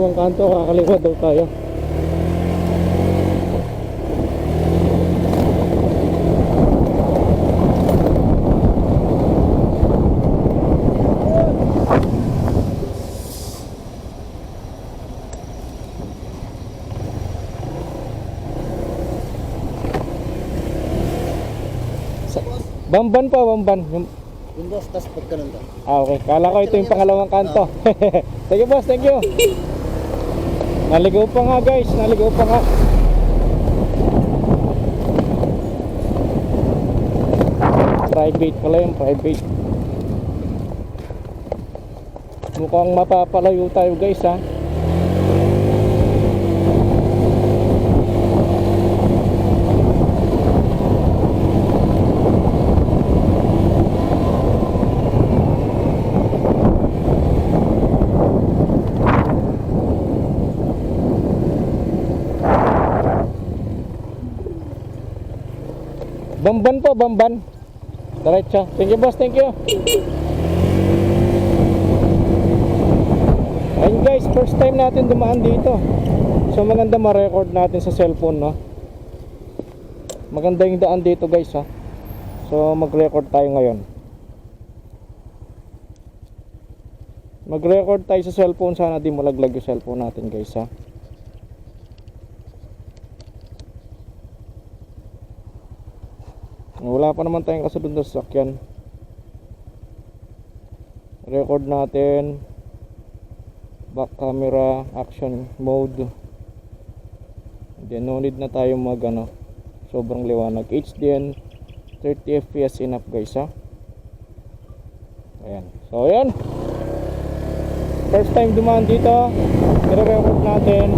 pangalawang kanto, kakaliwa daw tayo. Bamban pa, bamban. Yung boss, tas pag ganun to. Okay. Kala ko ito yung pangalawang kanto. Thank you, boss. Thank you. Naligaw pa nga, guys. Naligaw pa nga. Private pala yung private. Mukhang mapapalayo tayo, guys, ha. Bamban po, bamban. Diretso. Thank you, boss. Thank you. Ayun, guys, first time natin dumaan dito. So maganda ma-record natin sa cellphone, no? Maganda yung daan dito, guys, ha. So mag-record tayo ngayon. Mag-record tayo sa cellphone. Sana di malaglag yung cellphone natin, guys, ha. Wala pa naman tayong kasunod na sasakyan. Record natin. Back camera, action mode. Then no need na tayo mag sobrang liwanag. HDN 30 fps enough, guys, ha. Ayan. So ayan. First time dumaan dito. I-record natin.